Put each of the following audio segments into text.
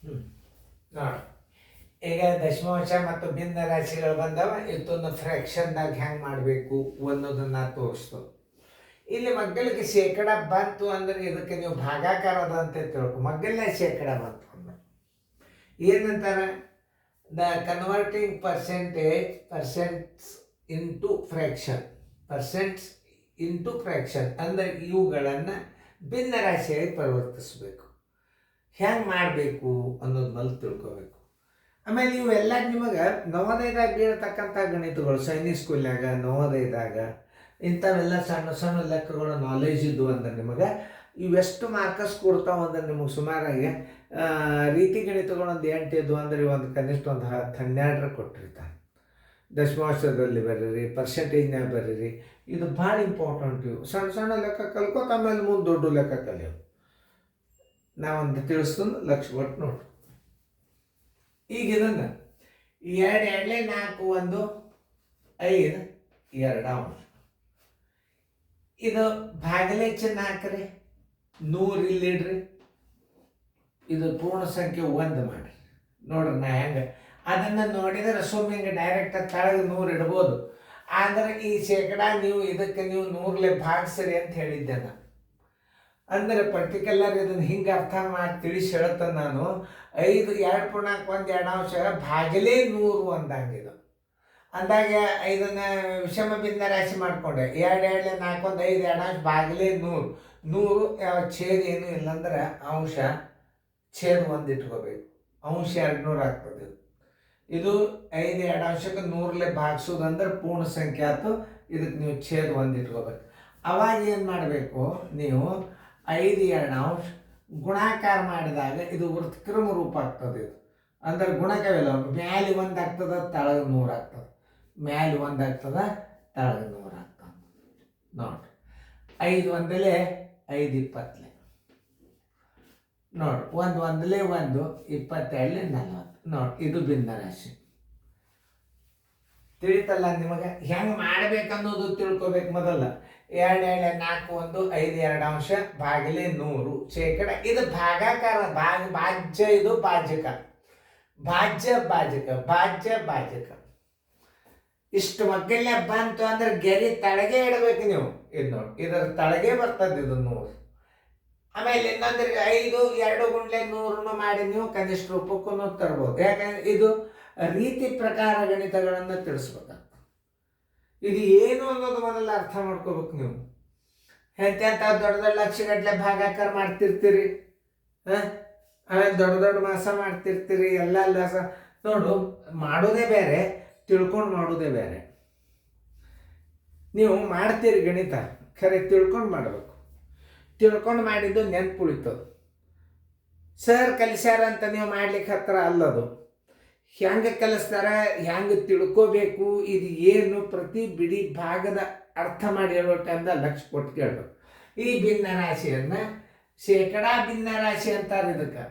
ನೋಡಿ, ಈಗ ದಶಮಾಂಶ ಮತ್ತು ಭಿನ್ನ ರಾಶಿಗಳು ಬಂದವ. ಇದೊಂದು ಫ್ರ್ಯಾಕ್ಷನ್ದಾಗ ಹೆಂಗೆ ಮಾಡಬೇಕು ಅನ್ನೋದನ್ನ ತೋರಿಸ್ತು. ಇಲ್ಲಿ ಮಗ್ಗಲಿಗೆ ಶೇಕಡ ಬಂತು ಅಂದ್ರೆ ಇದಕ್ಕೆ ನೀವು ಭಾಗಾಕಾರದ ಅಂತ ತಿಳ್ಕೊ. ಮಗ್ಗಲನೇ ಶೇಕಡ ಬಂತು ಅಂದ್ರೆ ಏನಂತಾರೆ? The converting percents into fraction. Percents into fraction ಅಂದರೆ ಇವುಗಳನ್ನು ಭಿನ್ನ ರಾಶಿಯಾಗಿ ಪರಿವರ್ತಿಸಬೇಕು. ಹೆಂಗೆ ಮಾಡಬೇಕು ಅನ್ನೋದು ಮೇಲೆ ತಿಳ್ಕೋಬೇಕು. ಆಮೇಲೆ ಇವೆಲ್ಲ ನಿಮಗೆ ನವೋದಯದಾಗ ಬೀಳ್ತಕ್ಕಂಥ ಗಣಿತಗಳು, ಸೈನಿಕ್ ಸ್ಕೂಲ್ನಾಗ ನವೋದಯದಾಗ ಇಂಥವೆಲ್ಲ ಸಣ್ಣ ಸಣ್ಣ ಲೆಕ್ಕಗಳು ನಾಲೆಜ್ ಇದ್ದು ಅಂದ್ರೆ ನಿಮಗೆ ಇವೆಷ್ಟು ಮಾರ್ಕಸ್ ಕೊಡ್ತಾವೆ ಅಂದ್ರೆ ನಿಮಗೆ ಸುಮಾರಾಗಿ ರೀತಿ ಗಣಿತಗಳು ಒಂದು 8 ಇದ್ದು ಅಂದ್ರೆ ಒಂದು ಕನಿಷ್ಠ ಒಂದು 10-12 ಕೊಟ್ಟಿರ್ತಾರೆ. ದಶಮಾಂಶದಲ್ಲಿ ಬರೀರಿ, ಪರ್ಸೆಂಟೇಜ್ನಾಗ ಬರೀರಿ. ಇದು ಭಾಳ ಇಂಪಾರ್ಟೆಂಟ್. ಇವು ಸಣ್ಣ ಸಣ್ಣ ಲೆಕ್ಕ ಕಲ್ಕೋತ ಆಮೇಲೆ ಮುಂದೆ ದೊಡ್ಡ ಲೆಕ್ಕ ಕಲಿಯೋ. ನಾವೊಂದು ತಿಳಿಸ್ತಂದು ಲಕ್ಷ ಕೊಟ್ಟು ನೋಡಿ. ಈಗ ಇದನ್ನು 2 2 4 1 5 2 ಅಂಶ. ಇದು ಭಾಗಲೇಚ 4 ರೀ, 100 ಇಲ್ಲಿಡ್ರಿ. ಇದು ಪೂರ್ಣ ಸಂಖ್ಯೆ 1 ಮಾಡಿರಿ. ನೋಡ್ರಿ ನಾ ಹೆಂಗೆ ಅದನ್ನು ನೋಡಿದರೆ ಸುಮ್ಮನೆ ಡೈರೆಕ್ಟ್ ಕೆಳಗೆ 100 ಇಡ್ಬೋದು. ಆದರೆ ಈ ಶೇಕಡ ನೀವು ಇದಕ್ಕೆ ನೀವು 100ಲೆ ಭಾಗಿಸ್ರಿ ಅಂತ ಹೇಳಿದ್ದೆ ನಾನು. ಅಂದರೆ ಪರ್ಟಿಕ್ಯುಲರ್ ಇದನ್ನು ಹಿಂಗೆ ಅರ್ಥ ಮಾಡಿ ತಿಳಿಸಿ ಹೇಳ್ತಾನೆ ನಾನು. 5 2 ಪೂರ್ಣಾಂಕ 1 2 ಅಂಶ ಭಾಗಲೇ 100 ಅಂದಂಗಿದು. ಅಂದಾಗ ಇದನ್ನು ವಿಷಮ ಭಿನ್ನ ರಾಶಿ ಮಾಡಿಕೊಂಡೆ. 2 2 4 1 5 2 ಅಂಶ ಭಾಗಲೇ 100. 100 ಯಾವ ಛೇದ ಏನೂ ಇಲ್ಲಂದ್ರೆ ಅಂಶ ಛೇದ 1 ಇಟ್ಕೋಬೇಕು. ಅಂಶ 200 ಆಗ್ತದೆ. ಇದು 5 2 ಅಂಶಕ್ಕೆ 100ಲೆ ಭಾಗಿಸೋದಂದ್ರೆ ಪೂರ್ಣ ಸಂಖ್ಯೆ ಆಯ್ತು. ಇದಕ್ಕೆ ನೀವು ಛೇದ 1 ಇಟ್ಕೋಬೇಕು. ಅವಾಗ ಏನು ಮಾಡಬೇಕು ನೀವು? 5 2 ಅಂಶ ಗುಣಾಕಾರ ಮಾಡಿದಾಗ ಇದು ವೃತ್ಕೃಮ ರೂಪ ಆಗ್ತದೆ. ಇದು ಅಂದ್ರೆ ಗುಣಕವಿಲ್ಲ. ಮ್ಯಾಲೆ 1 ಆಗ್ತದೆ, ತಳಗೆ 100 ಆಗ್ತದೆ. ಮ್ಯಾಲೆ 1 ಆಗ್ತದೆ, ತಳಗೆ 100 ಆಗ್ತದೆ. ನೋಡ್ರಿ, 5 1 5 20 ನೋಡ್ರಿ. 1 1 1 22 40. ನೋಡಿ, ಇದು ಭಿನ್ನ ರಾಶಿ. ತಿಳಿತಲ್ಲ ನಿಮಗೆ? ಹೆಂಗೆ ಮಾಡ್ಬೇಕನ್ನೋದು ತಿಳ್ಕೊಬೇಕು ಮೊದಲ. 2 2 4 1 5 2 ಅಂಶ ಭಾಗಲೇ 100 ಶೇಕಡ. ಇದು ಭಾಗಾಕಾರ. ಭಾಜ್ಯ, ಇದು ಭಾಜಕ. ಭಾಜ್ಯ ಭಾಜಕ, ಭಾಜ್ಯ ಭಾಜಕ. ಇಷ್ಟು ಮಗ್ಗಲ್ಯ ಬಂತು ಅಂದ್ರೆ ಗೆರೆ ತಳಗೆ ಇಡಬೇಕು ನೀವು. ಇದು ನೋಡಿ, ಇದರ ತಳಗೆ ಬರ್ತದೆ ಇದು 100. ಆಮೇಲೆ ಇನ್ನೊಂದ್ರೆ 5 2 ಗುಂಡ್ಲೆ 100 ಮಾಡಿ ನೀವು ಕನಿಷ್ಠ ರೂಪಕ್ಕೂ ತರ್ಬೋದು. ಯಾಕಂದ್ರೆ ಇದು ರೀತಿ ಪ್ರಕಾರ ಗಣಿತಗಳನ್ನು ತಿಳಿಸ್ಬೇಕಾಗ್ತದೆ. ಇದು ಏನು ಅನ್ನೋದು ಮೊದಲು ಅರ್ಥ ಮಾಡ್ಕೋಬೇಕು ನೀವು. ಎಂತ ದೊಡ್ಡ ದೊಡ್ಡ ಲಕ್ಷಗಟ್ಟಲೆ ಭಾಗಾಕಾರ ಮಾಡ್ತಿರ್ತೀರಿ. ಆಮೇಲೆ ದೊಡ್ಡ ದೊಡ್ಡ ಮಾಸ ಮಾಡ್ತಿರ್ತೀರಿ. ಎಲ್ಲ ನೋಡು, ಮಾಡೋದೇ ಬೇರೆ, ತಿಳ್ಕೊಂಡು ಮಾಡೋದೇ ಬೇರೆ. ನೀವು ಮಾಡ್ತೀರಿ ಗಣಿತ, ಖರೆ ತಿಳ್ಕೊಂಡು ಮಾಡಬೇಕು. ತಿಳ್ಕೊಂಡು ಮಾಡಿದ್ದು ನೆನ್ಪು ಉಳಿತದೆ. ಸರ್ ಕಲಿಸ್ಯಾರ ಅಂತ ನೀವು ಮಾಡ್ಲಿಕ್ಕೆ ಹತ್ರ ಅಲ್ಲದು. ಹೆಂಗೆ ಕಲಿಸ್ತಾರ, ಹೆಂಗೆ ತಿಳ್ಕೋಬೇಕು, ಇದು ಏನು ಪ್ರತಿ ಬಿಡಿ ಭಾಗದ ಅರ್ಥ ಮಾಡಿ ಹೇಳೋ ಟೈಮ್ದಾಗ ಲಕ್ಷ ಕೊಟ್ಟು ಕೇಳಬೇಕು. ಈ ಭಿನ್ನ ರಾಶಿಯನ್ನು ಶೇಕಡಾ ಭಿನ್ನ ರಾಶಿ ಅಂತಾರೆ. ಇದಕ್ಕೆ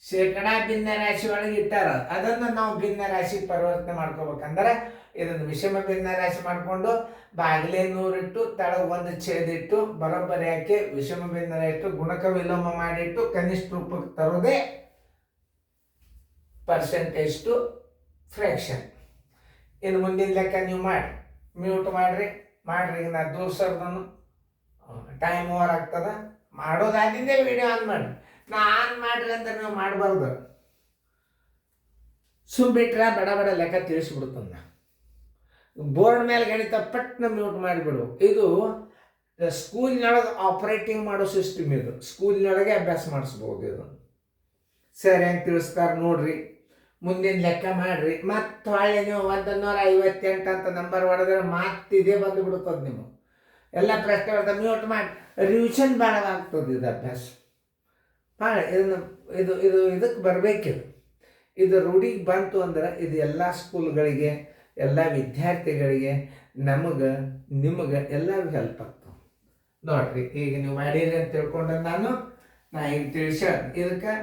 ಶೇಕಡಾ ಭಿನ್ನ ರಾಶಿ ಒಳಗೆ ಇಟ್ಟಾರ. ಅದನ್ನು ನಾವು ಭಿನ್ನ ರಾಶಿ ಪರಿವರ್ತನೆ ಮಾಡ್ಕೋಬೇಕಂದ್ರೆ ಇದನ್ನು ವಿಷಮ ಭಿನ್ನ ರಾಶಿ ಮಾಡಿಕೊಂಡು ಬಾಗಿಲೇ 100 ಇಟ್ಟು ತಳಗೆ 1 ಛೇದ ಇಟ್ಟು ಬರೋಬ್ಬರಿ ಹಾಕಿ ವಿಷಮ ಭಿನ್ನ ಇಟ್ಟು ಗುಣಕ ವಿಲೋಮ ಮಾಡಿಟ್ಟು ಕನಿಷ್ಠ ರೂಪಕ್ಕೆ ತರೋದೇ ಪರ್ಸೆಂಟೇಜ್ ಟು ಫ್ರ್ಯಾಕ್ಷನ್. ಇನ್ನು ಮುಂದಿನ ಲೆಕ್ಕ ನೀವು ಮಾಡಿ ಮ್ಯೂಟ್ ಮಾಡ್ರಿ. ಈಗ ನಾ ದೂರ ಸರ್ದನು ಟೈಮ್ ಓವರ್ ಆಗ್ತದ. ಮಾಡೋದಾದಿಂದೇ ವಿಡಿಯೋ ಆನ್ ಮಾಡಿ. ನಾ ಆನ್ ಮಾಡ್ರಿ ಅಂತ ನೀವು ಮಾಡಬಾರ್ದು. ಸುಮ್ಬಿಟ್ರೆ ಬಡ ಬಡ ಲೆಕ್ಕ ತಿಳಿಸ್ಬಿಡ್ತಂದ. ಬೋರ್ಡ್ ಮೇಲೆ ಗಣಿತ ಪಟ್ನ ಮ್ಯೂಟ್ ಮಾಡಿಬಿಡು. ಇದು ಸ್ಕೂಲ್ನೊಳಗೆ ಆಪ್ರೇಟಿಂಗ್ ಮಾಡೋ ಸಿಸ್ಟಮ್. ಇದು ಸ್ಕೂಲ್ನೊಳಗೆ ಅಭ್ಯಾಸ ಮಾಡಿಸ್ಬೋದು. ಇದು ಸರಿ ಹೆಂಗೆ ತಿಳಿಸ್ತಾರೆ ನೋಡ್ರಿ. ಮುಂದಿನ ಲೆಕ್ಕ ಮಾಡ್ರಿ. ಮತ್ತು ಹೊಳ್ಳಿ ನೀವು 158 ಅಂತ ನಂಬರ್ ಹೊಡೆದ್ರೆ ಮತ್ತಿದೇ ಬಂದುಬಿಡ್ತದೆ. ನೀವು ಎಲ್ಲ ಪ್ರಶ್ನೆ ಬರ್ತದೆ. ಮ್ಯೂಟ್ ಮಾಡಿ ರಿವಿಷನ್ ಭಾಳ ಆಗ್ತದೆ. ಇದು ಅಭ್ಯಾಸ ಭಾಳ ಇದಕ್ಕೆ ಬರಬೇಕಿದು. ಇದು ರೂಢಿಗೆ ಬಂತು ಅಂದ್ರೆ ಇದು ಎಲ್ಲ ಸ್ಕೂಲ್ಗಳಿಗೆ, ಎಲ್ಲ ವಿದ್ಯಾರ್ಥಿಗಳಿಗೆ, ನಮಗೆ ನಿಮಗೆ ಎಲ್ಲರಿಗೂ ಹೆಲ್ಪ್ ಆಗ್ತವೆ. ನೋಡ್ರಿ, ಈಗ ನೀವು ಮಾಡಿರಿ ಅಂತ ತಿಳ್ಕೊಂಡ್ರೆ ನಾ ಈಗ ತಿಳಿಸ. ಇದಕ್ಕೆ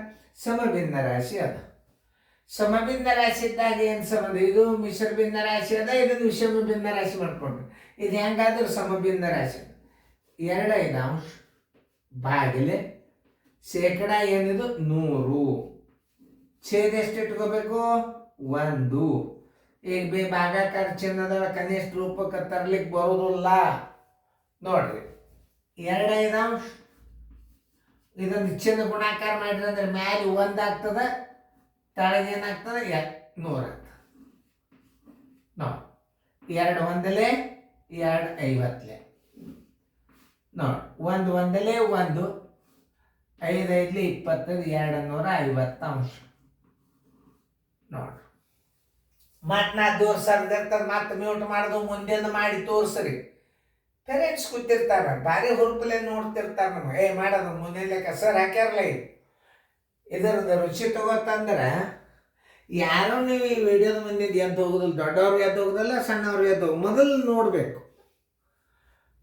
ಸಮಭಿನ್ನ ರಾಶಿ ಅದ. ಸಮಭಿನ್ನ ರಾಶಿ ಇದ್ದಾಗ ಏನು ಸಂಬಂಧ? ಇದು ಮಿಶ್ರ ಭಿನ್ನ ರಾಶಿ ಅದ, ಇದನ್ನು ವಿಷಮ ಭಿನ್ನ ರಾಶಿ ಮಾಡ್ಕೊಂಡ್ರಿ. ಇದು ಹೆಂಗಾದ್ರೂ ಸಮಭಿನ್ನ ರಾಶಿ. 2 5 ಅಂಶ ಬಾಗಿಲೆ ಶೇಕಡ ಏನಿದು 100 ಛೇದ ಎಷ್ಟು ಇಟ್ಕೋಬೇಕು? 1. ಈಗ ಭಾಗಾಕಾರ ಚಿನ್ನದ ಕನಿಷ್ಠ ರೂಪಕ್ಕೆ ತರ್ಲಿಕ್ಕೆ ಬರೋದಿಲ್ಲ ನೋಡ್ರಿ. 2 5 ಇದೊಂದು ಚಿನ್ನ ಗುಣಾಕಾರ ಮಾಡಿರಿ ಅಂದ್ರೆ ಮ್ಯಾಲೆ 1 ಆಗ್ತದ, ತಳಗೇನಾಗ್ತದೆ 100 ಆಗ್ತದೆ. ನೋಡಿ 2 1 2 50 ನೋಡಿ 1 1 1 5 5 20 250 ಅಂಶ ನೋಡ್ರಿ. ಮತ್ತೆ ನಾ ದೂರ ಸರ್ದಿರ್ತದ ಮತ್ತೆ ಮ್ಯೂಟ್ ಮಾಡೋದು ಮುಂದೆಂದು ಮಾಡಿ ತೋರಿಸ್ರಿ. ಪೇರೆಂಟ್ಸ್ ಕೂತಿರ್ತಾರ ಭಾರಿ ಹುರುಪಲೆ ನೋಡ್ತಿರ್ತಾರ ನಮಗೆ ಮಾಡೋದು ಮುಂದೆ ಸರ್ ಹಾಕ್ಯಾರಲ್ಲ ಇದರದ ರುಚಿ ತಗೋತಂದ್ರೆ ಯಾರೋ ನೀವು ಈ ವಿಡಿಯೋದ ಮುಂದೆ ಎದ್ದು ಹೋಗೋದಿಲ್ಲ, ದೊಡ್ಡವ್ರಿಗೆ ಎದ್ದು ಹೋಗೋದಿಲ್ಲ, ಸಣ್ಣವ್ರಿಗೆ ಎದ್ದು ಹೋಗಿ ಮೊದಲು ನೋಡಬೇಕು,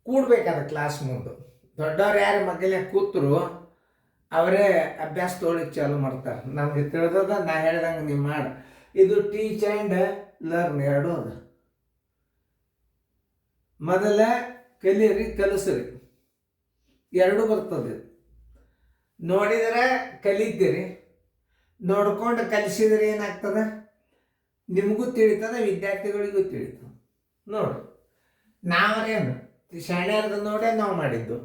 ಕೂಡ್ಬೇಕಾದ ಕ್ಲಾಸ್ ಮುಂದೆ. ದೊಡ್ಡವ್ರು ಯಾರು ಮಕ್ಕಳೇ ಕೂತರು ಅವರೇ ಅಭ್ಯಾಸ ತೊಗೊಳಿಕ್ಕೆ ಚಾಲು ಮಾಡ್ತಾರೆ. ನಮ್ಗೆ ತಿಳಿದದ ನಾ ಹೇಳ್ದಂಗೆ ನೀವು ಮಾಡಿ. ಇದು ಟೀಚ್ ಆ್ಯಂಡ್ ಲರ್ನ್ ಎರಡೂ ಅದ. ಮೊದಲ ಕಲೀರಿ ಕಲಿಸ್ರಿ ಎರಡೂ ಬರ್ತದೆ. ನೋಡಿದರೆ ಕಲಿತೀರಿ, ನೋಡ್ಕೊಂಡು ಕಲಿಸಿದ್ರೆ ಏನಾಗ್ತದೆ ನಿಮಗೂ ತಿಳಿತದೆ, ವಿದ್ಯಾರ್ಥಿಗಳಿಗೂ ತಿಳಿತದೆ. ನೋಡ್ರಿ ನಾವೇನು ಶಾಣ್ಯರ್ದು ನೋಡೇ ನಾವು ಮಾಡಿದ್ದು,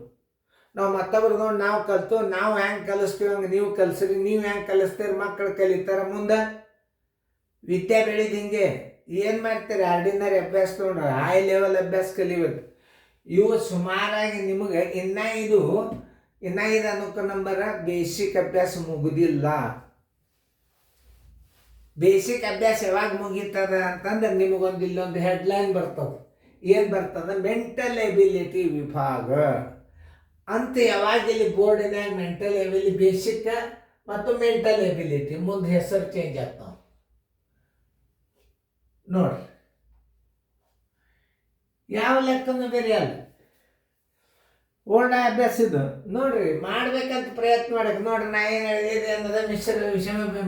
ನಾವು ಮತ್ತೊಬ್ರು ನೋಡಿ ನಾವು ಕಲಿತು ನಾವು ಹೆಂಗೆ ಕಲಿಸ್ತೀವಿ ಹಂಗೆ ನೀವು ಕಲಿಸ್ರಿ, ನೀವು ಹೆಂಗೆ ಕಲಿಸ್ತೀರಿ ಮಕ್ಕಳು ಕಲಿತಾರೆ. ಮುಂದೆ ವಿದ್ಯೆ ಬೆಳೆದು ಹಿಂಗೆ ಏನು ಮಾಡ್ತೀರಿ ಆರ್ಡಿನರಿ ಅಭ್ಯಾಸ ತೊಗೊಂಡ್ರೆ ಹೈ ಲೆವೆಲ್ ಅಭ್ಯಾಸ ಕಲಿಬೇಕು. ಇವು ಸುಮಾರಾಗಿ ನಿಮಗೆ ಇನ್ನೂ ಇದು ಅನ್ನೋಕೆ ನಂಬರ ಬೇಸಿಕ್ ಅಭ್ಯಾಸ ಮುಗುದಿಲ್ಲ. ಬೇಸಿಕ್ ಅಭ್ಯಾಸ ಯಾವಾಗ ಮುಗೀತದ ಅಂತಂದ್ರೆ ನಿಮಗೊಂದು ಇಲ್ಲೊಂದು ಹೆಡ್ಲೈನ್ ಬರ್ತದೆ. ಏನು ಬರ್ತದೆ? ಮೆಂಟಲ್ ಎಬಿಲಿಟಿ ವಿಭಾಗ ಅಂತ. ಯಾವಾಗ ಇಲ್ಲಿ ಬೋರ್ಡಿನಾಗ ಮೆಂಟಲ್ ಎಬಿಲಿಟಿ ಬೇಸಿಕ್ ಮತ್ತು ಮೆಂಟಲ್ ಎಬಿಲಿಟಿ ಮುಂದೆ ಹೆಸರು ಚೇಂಜ್ ಆಗ್ತಾವೆ ನೋಡ್ರಿ. ಯಾವ ಲೆಕ್ಕನೂ ಬೇರೆ ಅಲ್ಲ. ಓಲ್ಡ್ ಅಭ್ಯಾಸ ಇದು ನೋಡ್ರಿ ಮಾಡ್ಬೇಕಂತ ಪ್ರಯತ್ನ ಮಾಡಕ್ಕೆ. ನೋಡ್ರಿ ನಾ ಏನು ಹೇಳಿದೆ ಅನ್ನೋದ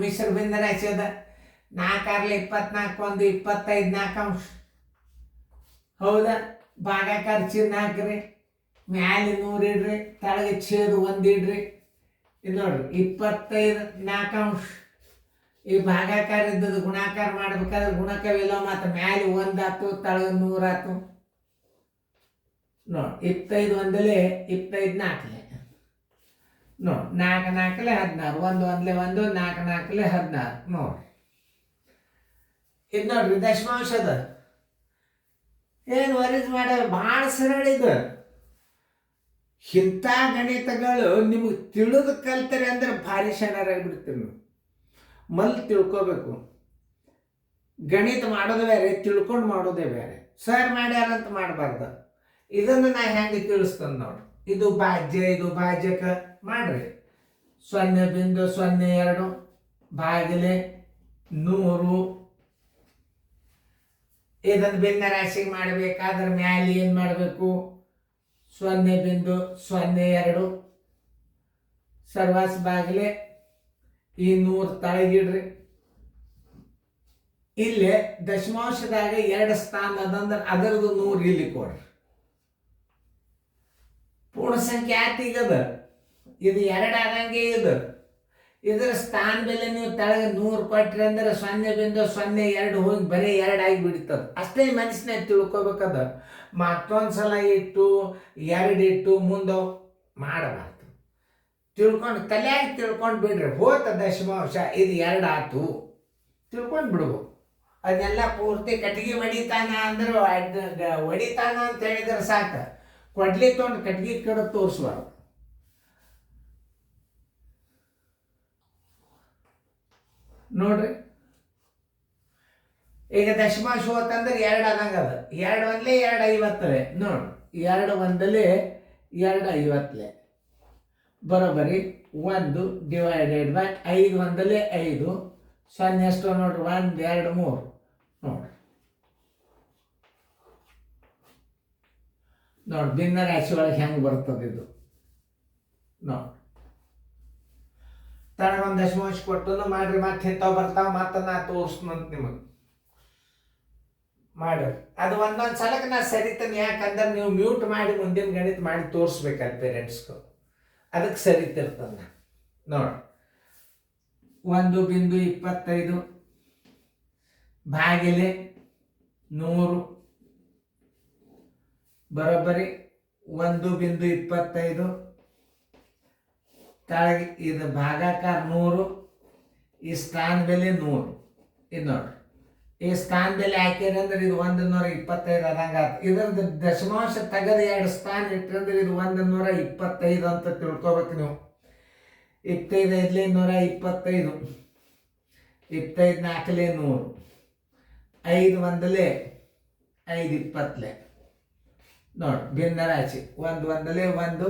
ಮಿಶ್ರ ಬಿಂದನೆ ಹಚ್ಚದ 4 24 1 25 4 ಅಂಶ ಹೌದಾ. ಭಾಗಾಕಾರ ಚಿನ್ನ ಹಾಕ್ರಿ, ಮ್ಯಾಲೆ 100 ಇಡ್ರಿ, ತಳಗೆ ಛೇದ 1 ಇಡ್ರಿ. ಇದು ನೋಡ್ರಿ 25 4 ಅಂಶ. ಈ ಭಾಗಾಕಾರ ಇದ್ದದ್ದು ಗುಣಾಕಾರ ಮಾಡ್ಬೇಕಾದ್ರೆ ಗುಣಕವಿಲ್ಲ ಮತ್ತು ಮ್ಯಾಲೆ 1 ಆಯ್ತು, ತಳಗ 100 ಆಯ್ತು ನೋಡಿ. 25 1 25 4 ನೋಡಿ 4 4 16 1 1 1 4 4 16 ನೋಡಿ. ಇದು ನೋಡ್ರಿ ದಶಮಾಂಶದ ಏನು ವರೀಸ್ ಮಾಡ ಭಾಳ ಸರಳ ಇದು. ಇಂಥ ಗಣಿತಗಳು ನಿಮಗೆ ತಿಳಿದು ಕಲ್ತಾರೆ ಅಂದ್ರೆ ಭಾರಿ ಶಣರಾಗಿಬಿಡ್ತೀರಿ ನೀವು. ಮೊದಲು ತಿಳ್ಕೋಬೇಕು. ಗಣಿತ ಮಾಡೋದು ಬೇರೆ, ತಿಳ್ಕೊಂಡು ಮಾಡೋದೇ ಬೇರೆ. ಸರ್ ಮಾಡ್ಯಾರಂತ ಮಾಡಬಾರ್ದು. ಇದನ್ನು ನಾ ಹೆಂಗೆ ತಿಳಿಸ್ತೇನೆ ನೋಡಿ. ಇದು ಭಾಜ್ಯ, ಇದು ಭಾಜ್ಯಕ ಮಾಡ್ರಿ 0.02 ಭಾಗಿಲೆ 100. ಇದನ್ನು ಭಿನ್ನ ರಾಶಿಗೆ ಮಾಡಬೇಕಾದ್ರೆ ಮ್ಯಾಲೆ ಏನು ಮಾಡಬೇಕು? 0.02 ಸರ್ವಾಸ್ ಬಾಗಿಲೆ ಈ 100 ತಳಗಿಡ್ರಿ. ಇಲ್ಲೇ ದಶಮಾಂಶದಾಗ 2 ಸ್ಥಾನ ಅದಂದ್ರೆ ಅದರದ್ದು 100 ಇಲ್ಲಿ ಕೊಡ್ರಿ. ಪೂರ್ಣ ಸಂಖ್ಯೆ ಆತೀಗದ ಇದು 2 ಆದಂಗೆ ಇದು. ಇದರ ಸ್ಥಾನ ಬೆಲೆ ನೀವು ತಳಗೆ 100 ಕೊಟ್ರಿ ಅಂದ್ರೆ 0.02 ಹೋಗಿ ಬರೀ 2 ಆಗಿ ಬಿಡ್ತದೆ. ಅಷ್ಟೇ ಮನಸ್ಸಿನಾಗ ತಿಳ್ಕೊಬೇಕದ. ಮತ್ತೊಂದು ಸಲ ಇಟ್ಟು 2 ಇಟ್ಟು ಮುಂದೆ ಮಾಡಬಾರ್ದು. ತಿಳ್ಕೊಂಡು ತಲೆಯಾಗಿ ತಿಳ್ಕೊಂಡು ಬಿಡ್ರಿ. ಹೋತ ದಶಮಾಂಶ ಇದು 2 ಆಯ್ತು ತಿಳ್ಕೊಂಡು ಬಿಡ್ಬೇಕು. ಅದನ್ನೆಲ್ಲ ಪೂರ್ತಿ ಕಟ್ಟಿಗೆ ಹೊಡಿತಾನ ಅಂದ್ರೆ ಹೊಡಿತಾನ ಅಂತ ಹೇಳಿದ್ರೆ ಸಾಕು. ಕೊಡ್ಲಿ ತೊಗೊಂಡು ಕಟ್ಟಿಗೆ ಕಡೆ ತೋರಿಸ್ಬಾರ್ದು. ನೋಡ್ರಿ ಈಗ ದಶಮಾಂಶ ಹೋತಂದ್ರೆ 2 ಆದಂಗೆ ಅದ. 2 1 2 50 ನೋಡ್ರಿ. 2 1 2 50 ಬರೋಬ್ಬರಿ 1 ಡಿವೈಡೆಡ್ ಬೈ 5 1 5 0 ಎಷ್ಟು ನೋಡ್ರಿ 1 2 3 ನೋಡ್ರಿ. ನೋಡಿ ಭಿನ್ನ ರಾಶಿ ಒಳಗೆ ಹೆಂಗೆ ಬರ್ತದೆ ಇದು ನೋಡಿ. ತನಗೊಂದು ದಶಮಾಂಶ ಕೊಟ್ಟು ಮಾಡ್ರಿ. ಮತ್ತೆ ಇಂಥವು ಬರ್ತಾವ ಮತ್ತೆ ನಾ ತೋರಿಸ್ನಂತ ನಿಮಗೆ ಮಾಡ್ರಿ. ಅದು ಒಂದೊಂದು ಸಲಕ್ಕೆ ನಾ ಸರಿತೇನೆ. ಯಾಕಂದ್ರೆ ನೀವು ಮ್ಯೂಟ್ ಮಾಡಿ ಮುಂದಿನ ಗಣಿತ ಮಾಡಿ ತೋರಿಸ್ಬೇಕಲ್ಲ ಪೇರೆಂಟ್ಸ್ಗೂ, ಅದಕ್ಕೆ ಸರಿತಿರ್ತದ. ನೋಡಿ 1.25 ಭಾಗಿಲೆ 100 ಬರೋಬ್ಬರಿ 1.25 ಕೆಳಗೆ ಇದು ಭಾಗಾಕಾರ 100, ಈ ಸ್ಥಾನ ಬೆಲೆ 100. ಇದು ನೋಡ್ರಿ, ಈ ಸ್ಥಾನ ಬೆಲೆ ಹಾಕಿರಿ ಅಂದ್ರೆ ಇದು 125 ಆದಂಗೆ ಆಯ್ತು. ಇದರದ್ದು ದಶಮಾಂಶ ತೆಗೆದು 2 ಸ್ಥಾನ ಇಟ್ಟಂದ್ರೆ ಇದು 125 ಅಂತ ತಿಳ್ಕೊಬೇಕು ನೀವು. 25 5 125, 25 4 100, 5 1 5 20 ನೋಡಿ ಭಿನ್ನ ರಾಶಿ. 1 1 1,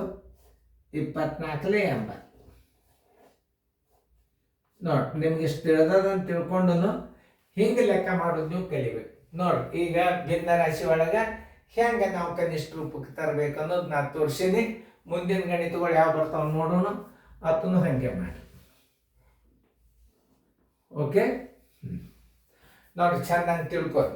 24 80 ನೋಡಿ. ನಿಮ್ಗೆ ಇಷ್ಟು ತಿಳಿದದಂತ ತಿಳ್ಕೊಂಡು ಹಿಂಗೆ ಲೆಕ್ಕ ಮಾಡೋದು ನೀವು ಕಲಿಬೇಕು ನೋಡಿ. ಈಗ ಭಿನ್ನ ರಾಶಿ ಒಳಗೆ ಹೆಂಗೆ ನಾವು ಕನಿಷ್ಠ ರೂಪಕ್ಕೆ ತರಬೇಕು ಅನ್ನೋದು ನಾನು ತೋರಿಸೀನಿ. ಮುಂದಿನ ಗಣಿತಗಳು ಯಾವ ಬರ್ತಾವ ನೋಡೋಣ, ಅದನ್ನು ಹಾಗೆ ಮಾಡಿ. ಓಕೆ ನೋಡಿ, ಚೆನ್ನಾಗಿ ತಿಳ್ಕೊರಿ.